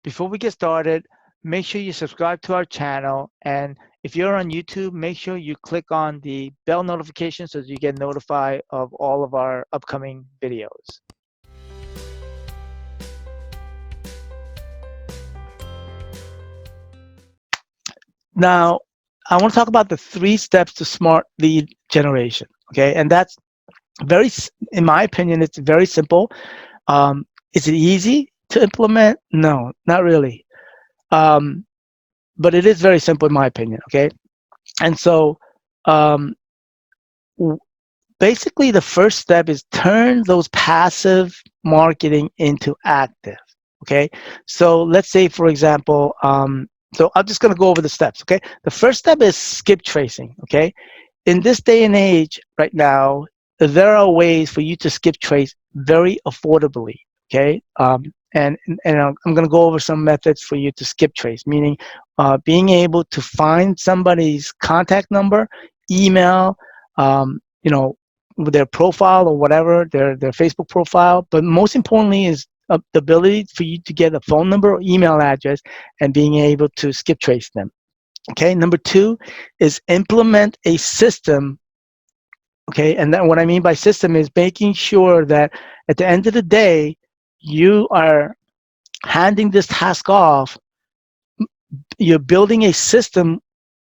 Before we get started, make sure you subscribe to our channel. And if you're on YouTube, make sure you click on the bell notification so that you get notified of all of our upcoming videos. Now, I want to talk about the 3 steps to smart lead generation. Okay, and that's in my opinion, it's very simple. Is it easy to implement? No, not really. Um, but it is very simple in my opinion. Okay, and so um, basically the first step is turn those passive marketing into active. Okay, so let's say for example, so I'm just going to go over the steps. Okay, the first step is skip tracing. Okay, in this day and age right now, there are ways for you to skip trace very affordably. Okay, and I'm going to go over some methods for you to skip trace, meaning being able to find somebody's contact number, email, you know, their profile or whatever, their Facebook profile. But most importantly is the ability for you to get a phone number or email address and being able to skip trace them. Okay, number 2 is implement a system. Okay, and then what I mean by system is making sure that at the end of the day, you are handing this task off. You're building a system,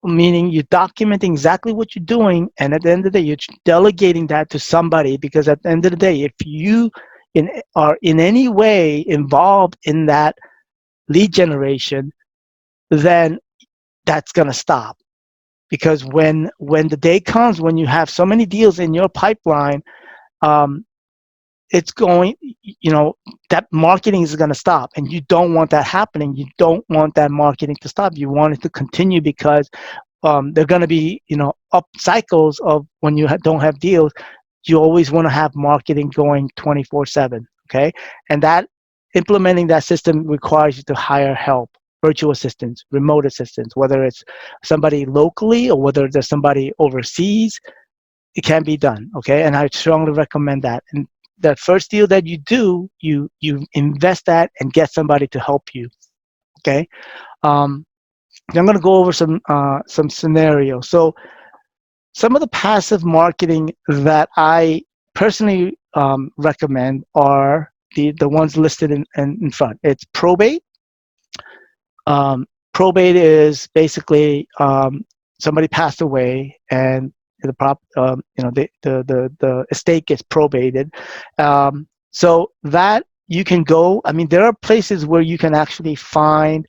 meaning you're documenting exactly what you're doing, and at the end of the day, you're delegating that to somebody. Because at the end of the day, if you are in any way involved in that lead generation, then that's going to stop. Because when the day comes when you have so many deals in your pipeline, um, it's going, that marketing is going to stop, and you don't want that happening. You don't want that marketing to stop. You want it to continue, because they're going to be, up cycles of when you don't have deals. You always want to have marketing going 24/7. Okay, and that implementing that system requires you to hire help, virtual assistants, remote assistants, whether it's somebody locally or whether there's somebody overseas. It can be done. Okay, and I strongly recommend that. And that first deal that you do, you invest that and get somebody to help you. Okay, um, I'm going to go over some scenarios. So some of the passive marketing that I personally recommend are the ones listed in front. It's probate. Probate is basically somebody passed away and the estate gets probated. So that you can go. I mean, there are places where you can actually find.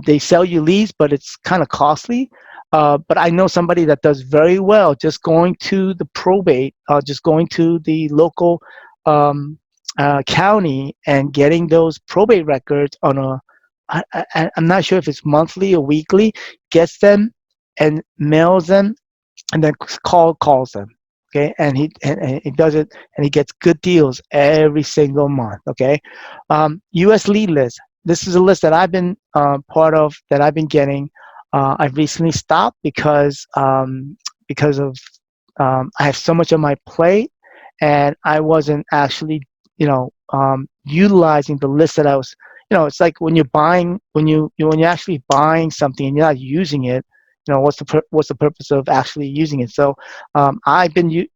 They sell you leads, but it's kind of costly. But I know somebody that does very well just going to the probate, just going to the local county and getting those probate records on I'm not sure if it's monthly or weekly, gets them and mails them, and then calls them. Okay, and he does it, and he gets good deals every single month. Okay, U.S. lead list. This is a list that I've been part of, that I've been getting. I've recently stopped because of I have so much on my plate, and I wasn't actually utilizing the list that I was. It's like when you're buying, when you're actually buying something and you're not using it. What's the purpose of actually using it? So I've been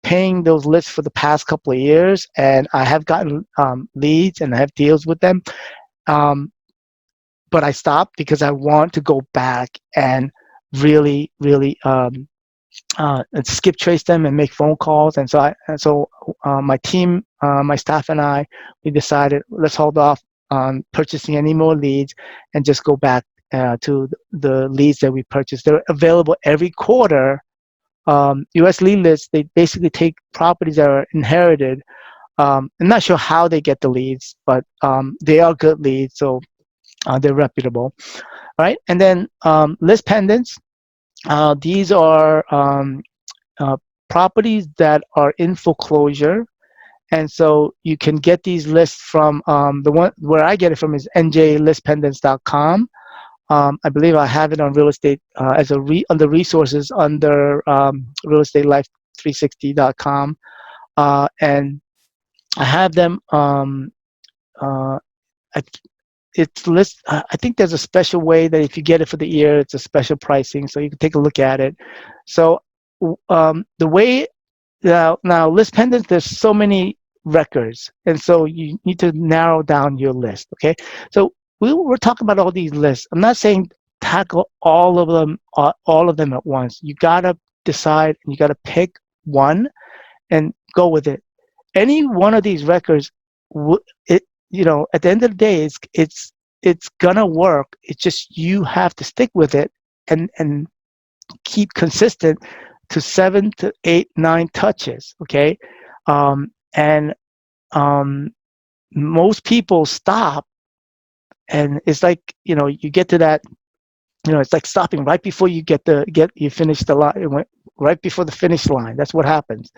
paying those lists for the past couple of years, and I have gotten leads and I have deals with them. But I stopped because I want to go back and really, really and skip trace them and make phone calls. And so my team, my staff, and I, we decided, let's hold off on purchasing any more leads and just go back to the leads that we purchased. They're available every quarter. U.S. lead lists, they basically take properties that are inherited. I'm not sure how they get the leads, but they are good leads, so they're reputable. All right, and then list pendants. These are properties that are in foreclosure, and so you can get these lists from the one where I get it from is njlistpendants.com. I believe I have it on real estate under resources under realestatelife360.com, and I have them. it's list. I think there's a special way that if you get it for the year, it's a special pricing, so you can take a look at it. So the way now list pendants, there's so many records, and so you need to narrow down your list. Okay, so we're talking about all these lists. I'm not saying tackle all of them at once. You gotta decide, and you gotta pick one and go with it. Any one of these records, it at the end of the day, it's gonna work. It's just you have to stick with it and keep consistent to 7 to 8, 9 touches. Okay, and most people stop, and it's like you get to that. It's like stopping right before you finish the line, right before the finish line. That's what happens.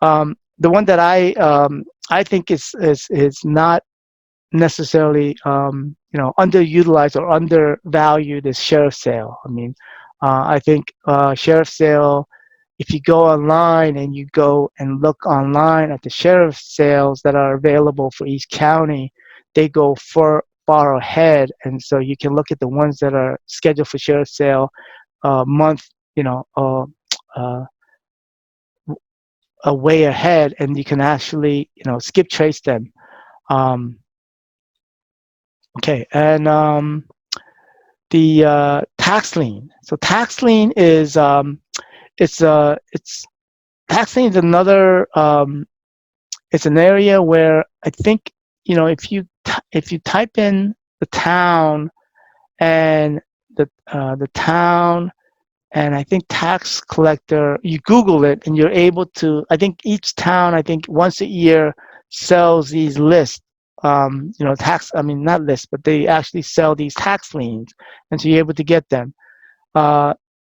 The one that I think is not necessarily underutilized or undervalued is sheriff sale. I mean, I think sheriff sale. If you go online and you go and look online at the sheriff sales that are available for each county, they go far ahead, and so you can look at the ones that are scheduled for sheriff sale month, uh, way ahead, and you can actually skip trace them. Okay, and the tax lien. So tax lien is it's tax lien is another. It's an area where I think if you type in the town and the town and I think tax collector, you Google it and you're able to. I think each town, I think once a year, sells these lists. Tax. I mean, not lists, but they actually sell these tax liens, and so you're able to get them.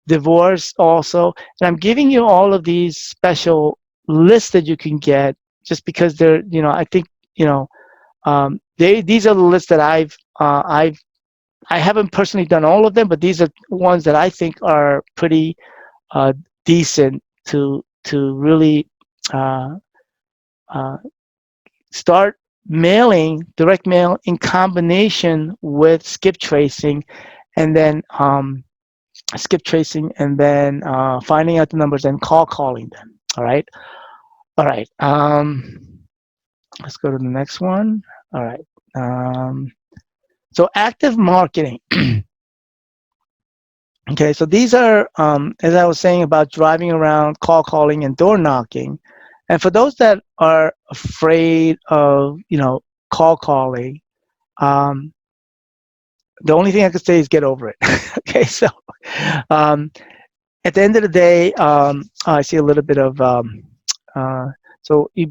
Divorce also, and I'm giving you all of these special lists that you can get just because they're. I think these are the lists that I haven't personally done all of them, but these are ones that I think are pretty decent to really start mailing, direct mail in combination with skip tracing, and then finding out the numbers and calling them. All right. Let's go to the next one. All right. So active marketing. Okay, so these are, as I was saying, about driving around, calling, and door knocking. And for those that are afraid of, calling, the only thing I could say is get over it. Okay, so at the end of the day, I see a little bit of,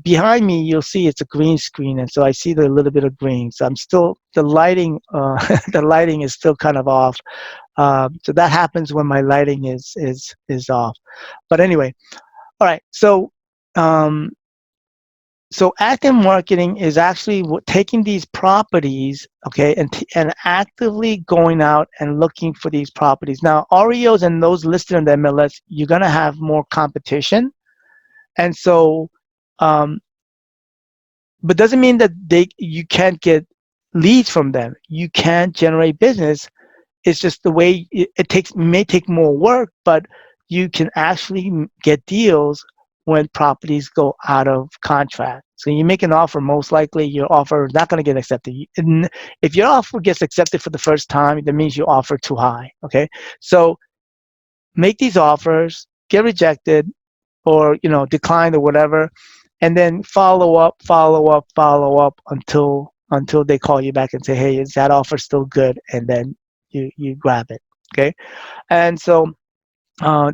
behind me, you'll see it's a green screen, and so I see the little bit of green. So I'm still, the lighting, the lighting is still kind of off. So that happens when my lighting is off. But anyway, all right. So so active marketing is actually taking these properties, okay, and actively going out and looking for these properties. Now, REOs and those listed on the MLS, you're gonna have more competition, and so, but doesn't mean that you can't get leads from them. You can generate business. It's just the way it may take more work, but you can actually get deals when properties go out of contract. So you make an offer, most likely your offer is not going to get accepted. And if your offer gets accepted for the first time, that means you offer too high. Okay, so make these offers, get rejected, or declined or whatever, and then follow up until they call you back and say, hey, is that offer still good? And then you grab it. Okay, and so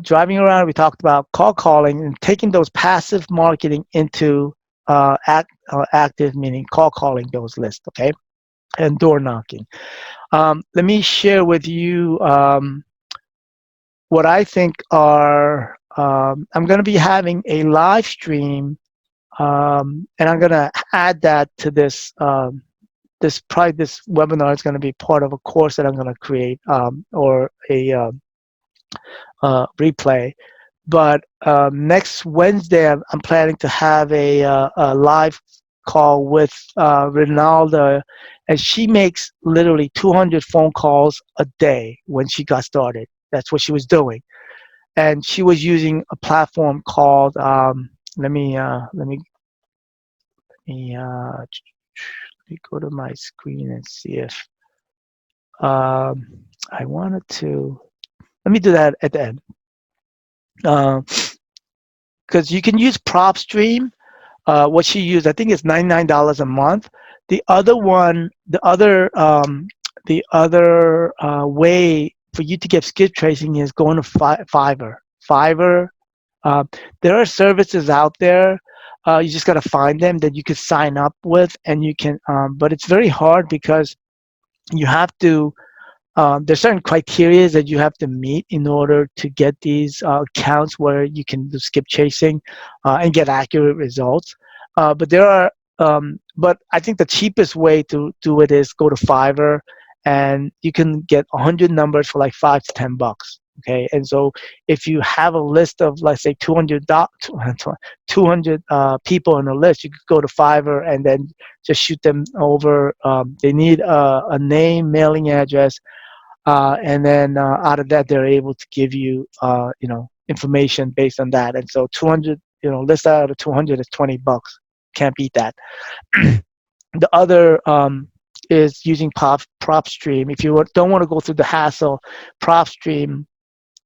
driving around, we talked about calling and taking those passive marketing into active, meaning calling those lists. Okay, and door knocking. Let me share with you what I think are. I'm going to be having a live stream, and I'm going to add that to this. This webinar is going to be part of a course that I'm going to create, or a replay. But next Wednesday, I'm planning to have a live call with Ronaldo, and she makes literally 200 phone calls a day when she got started. That's what she was doing, and she was using a platform called let me, let me go to my screen and see if I wanted to. Let me do that at the end. Because you can use PropStream. What she used, I think it's $99 a month. The other one, the other way for you to get skip tracing is going to Fiverr. Fiverr. Uh, there are services out there. You just got to find them that you could sign up with, and you can. But it's very hard because you have to there's certain criteria that you have to meet in order to get these accounts where you can do skip chasing and get accurate results. But I think the cheapest way to do it is go to Fiverr, and you can get 100 numbers for like $5 to $10. Okay, and so if you have a list of, let's say, 200 people on a list, you could go to Fiverr and then just shoot them over. They need a name, mailing address, and then out of that they're able to give you information based on that. And so 200, list out of 200 is $20. Can't beat that. The other is using PropStream. If you don't want to go through the hassle, PropStream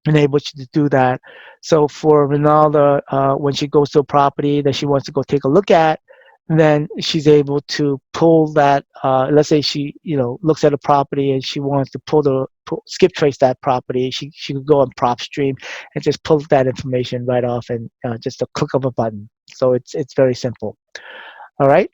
enables you to do that. So for Ronaldo, when she goes to a property that she wants to go take a look at, then she's able to pull that. Let's say she, looks at a property and she wants to skip trace that property. She could go on PropStream and just pull that information right off, and just a click of a button. So it's very simple. All right.